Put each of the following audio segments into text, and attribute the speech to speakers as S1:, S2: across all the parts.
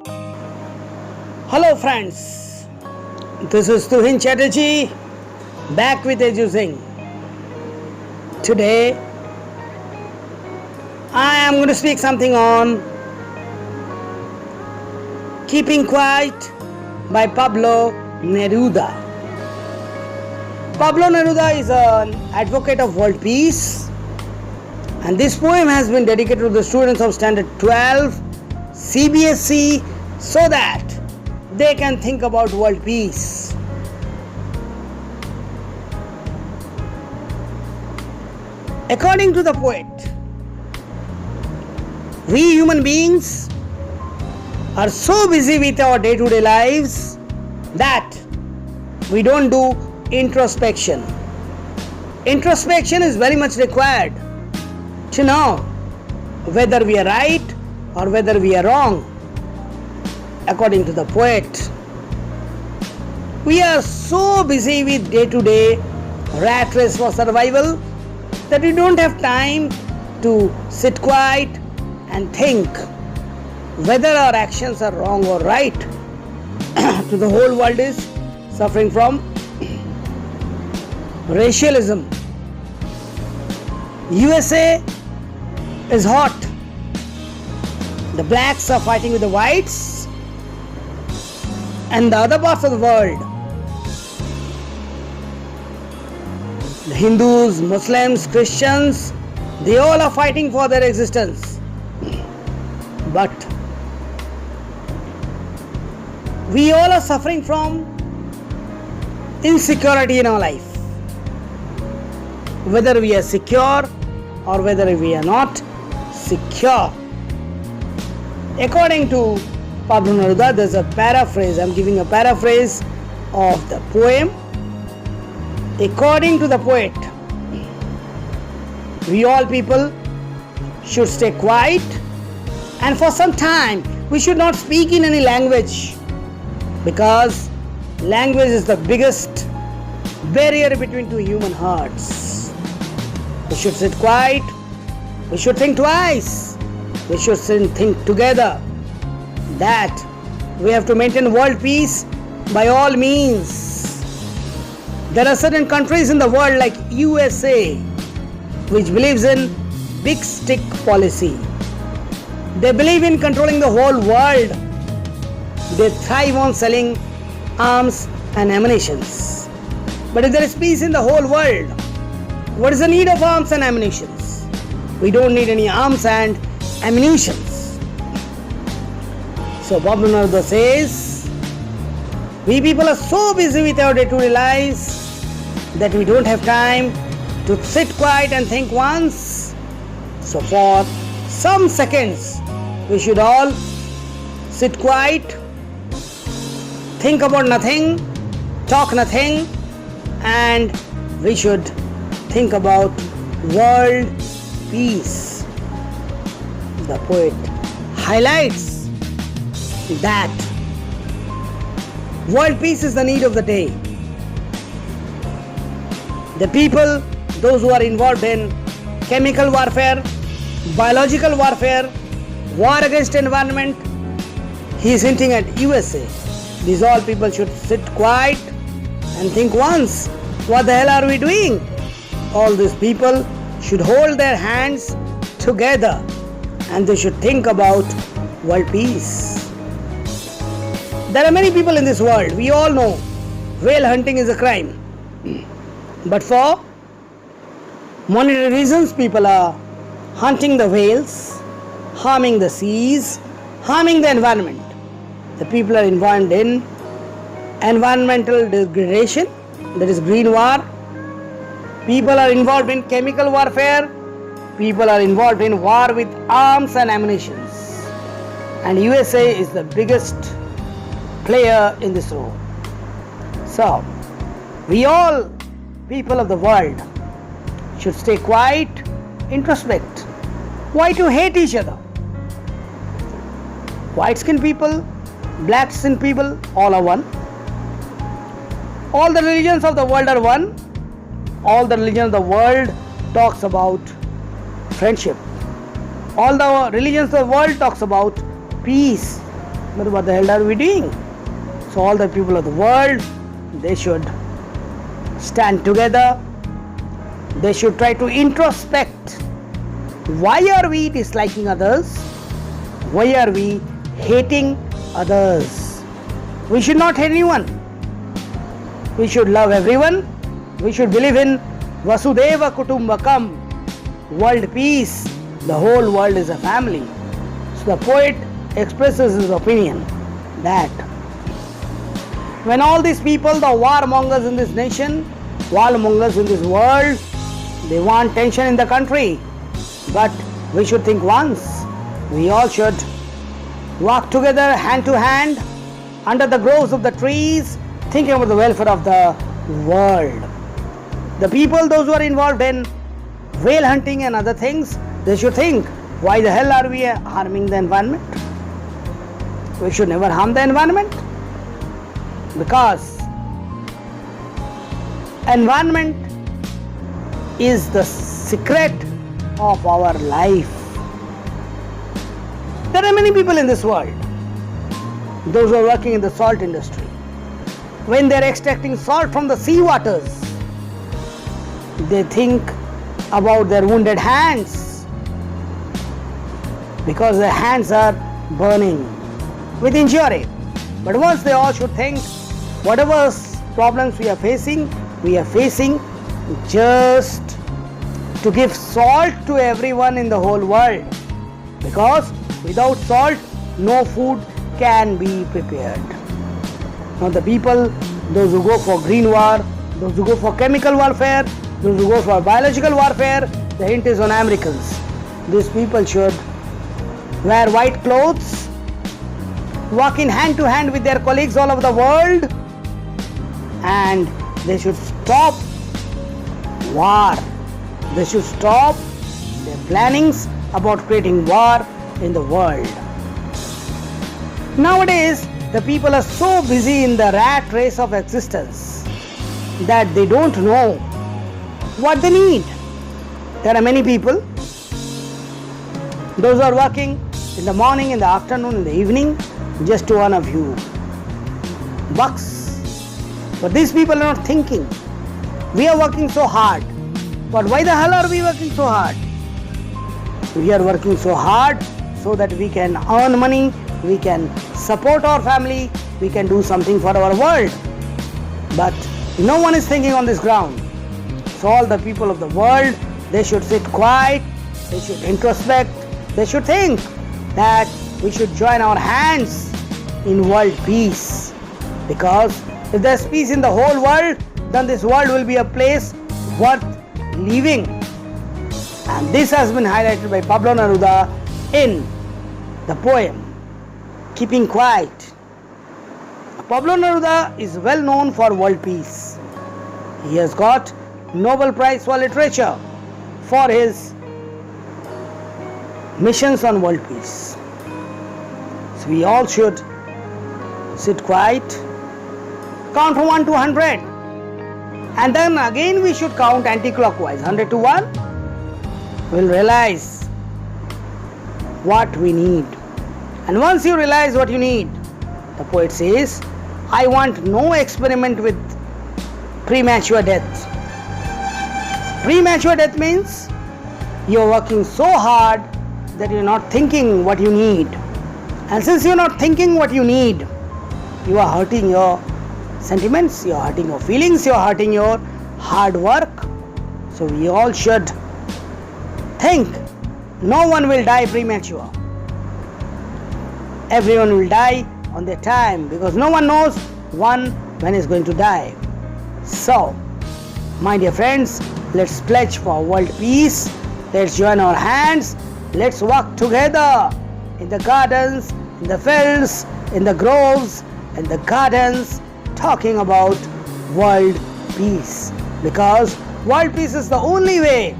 S1: Hello friends, this is Tuhin Chatterjee back with EduSing. Today I am going to speak something on Keeping Quiet by Pablo Neruda. Pablo Neruda is an advocate of world peace, and this poem has been dedicated to the students of Standard 12 CBSE so that they can think about world peace. According to the poet, we human beings are so busy with our day-to-day lives that we don't do introspection. Introspection is very much required to know whether we are right or whether we are wrong. According to the poet, we are so busy with day-to-day rat race for survival that we don't have time to sit quiet and think whether our actions are wrong or right. To the whole world is suffering from racialism. USA is hot. The blacks are fighting with the whites, and the other parts of the world, the Hindus, Muslims, Christians, they all are fighting for their existence. But we all are suffering from insecurity in our life. Whether we are secure or whether we are not secure. According to Pablo Neruda, there's a paraphrase. I'm giving a paraphrase of the poem. According to the poet, we all people should stay quiet, and for some time we should not speak in any language, because language is the biggest barrier between two human hearts. We should sit quiet. We should think twice. We should think together that we have to maintain world peace by all means. There are certain countries in the world like USA which believes in big stick policy. They believe in controlling the whole world. They thrive on selling arms and ammunitions. But if there is peace in the whole world, what is the need of arms and ammunitions? We don't need any arms and ammunitions. So Pablo Neruda says, we people are so busy with our day-to-day lives that we don't have time to sit quiet and think once. So for some seconds, we should all sit quiet, think about nothing, talk nothing, and we should think about world peace. The poet highlights that world peace is the need of the day. The people, those who are involved in chemical warfare, biological warfare, war against environment, he is hinting at USA. These all people should sit quiet and think once, what the hell are we doing? All these people should hold their hands together and they should think about world peace. There are many people in this world. We all know whale hunting is a crime. But for monetary reasons, people are hunting the whales, harming the seas, harming the environment. The people are involved in environmental degradation, that is green war. People are involved in chemical warfare. People are involved in war with arms and ammunitions. And USA is the biggest player in this role. So, we all people of the world should stay quiet, introspect. Why to hate each other? White skinned people, black skinned people, all are one. All the religions of the world are one. All the religions of the world talks about friendship. All the religions of the world talks about peace. But what the hell are we doing? So all the people of the world, they should stand together. They should try to introspect. Why are we disliking others? Why are we hating others? We should not hate anyone. We should love everyone. We should believe in Vasudeva Kutumbakam, world peace. The whole world is a family. So the poet expresses his opinion that when all these people, the warmongers in this nation, warmongers in this world, they want tension in the country. But we should think once. We all should walk together hand to hand under the groves of the trees, thinking about the welfare of the world. The people, those who are involved in whale hunting and other things, they should think, why the hell are we harming the environment? We should never harm the environment, because environment is the secret of our life. There are many people in this world, those who are working in the salt industry. When they are extracting salt from the sea waters, they think about their wounded hands, because their hands are burning with injury. But once they all should think, whatever problems we are facing just to give salt to everyone in the whole world, because without salt no food can be prepared. Now the people, those who go for green war, those who go for chemical warfare, those who go for biological warfare, the hint is on Americans. These people should wear white clothes, walk in hand to hand with their colleagues all over the world, and they should stop war. They should stop their plannings about creating war in the world. Nowadays, the people are so busy in the rat race of existence that they don't know what they need. There are many people, those who are working in the morning, in the afternoon, in the evening, just to earn a few bucks. But these people are not thinking. We are working so hard. But why the hell are we working so hard? We are working so hard so that we can earn money, we can support our family, we can do something for our world. But no one is thinking on this ground. So all the people of the world, they should sit quiet, they should introspect, they should think that we should join our hands in world peace. Because if there's peace in the whole world, then this world will be a place worth living. And this has been highlighted by Pablo Neruda in the poem Keeping Quiet. Pablo Neruda is well known for world peace. He has got Nobel Prize for Literature for his missions on world peace. So we all should sit quiet, count from 1 to 100, and then again we should count anti-clockwise, 100 to 1. We'll realize what we need. And once you realize what you need, the poet says, I want no experiment with premature death. Premature death means you're working so hard that you're not thinking what you need. And since you're not thinking what you need, you are hurting your sentiments, you're hurting your feelings, you're hurting your hard work. So we all should think. No one will die premature. Everyone will die on their time, because no one knows when is going to die. So, my dear friends, let's pledge for world peace. Let's join our hands. Let's walk together in the gardens, in the fields, in the groves, in the gardens, talking about world peace. Because world peace is the only way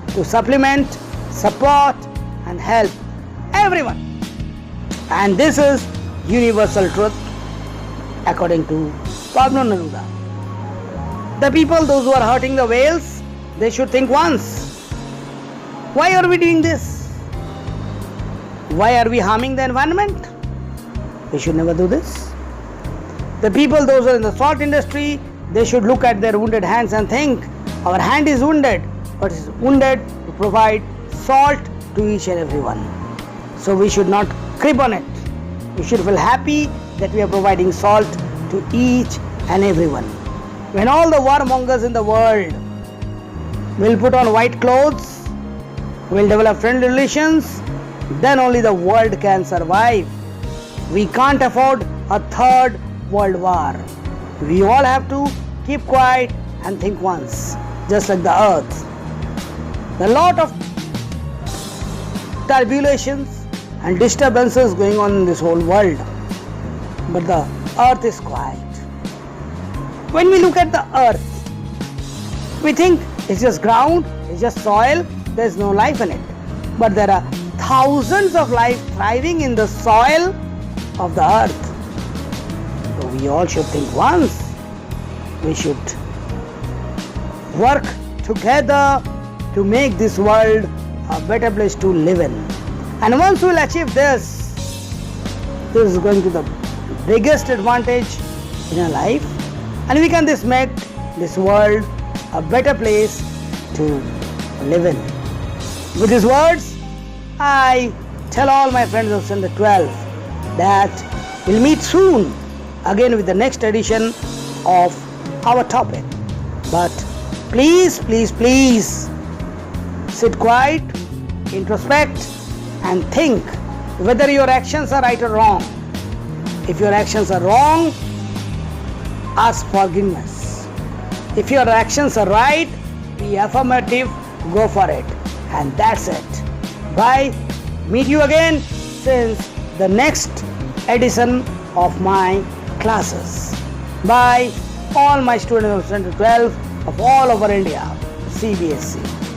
S1: to supplement, support and help everyone. And this is universal truth according to Pablo Neruda. The people, those who are hurting the whales, they should think once. Why are we doing this? Why are we harming the environment? We should never do this. The people, those who are in the salt industry, they should look at their wounded hands and think, our hand is wounded, but it is wounded to provide salt to each and every one. So we should not crib on it. We should feel happy that we are providing salt to each and every one. When all the warmongers in the world will put on white clothes, will develop friendly relations, then only the world can survive. We can't afford a third world war. We all have to keep quiet and think once, just like the earth. There are a lot of turbulations and disturbances going on in this whole world, but the earth is quiet. When we look at the earth, we think it's just ground, it's just soil, there's no life in it. But there are thousands of life thriving in the soil of the earth. So we all should think once. We should work together to make this world a better place to live in. And once we'll achieve this is going to be the biggest advantage in our life. And we can make this world a better place to live in. With these words, I tell all my friends of Standard 12 that we'll meet soon again with the next edition of our topic. But please, please, please sit quiet, introspect and think whether your actions are right or wrong. If your actions are wrong, ask forgiveness. If your actions are right, be affirmative, go for it. And that's it. Bye. Meet you again since the next edition of my classes. Bye all my students of Standard 12 of all over India, CBSE.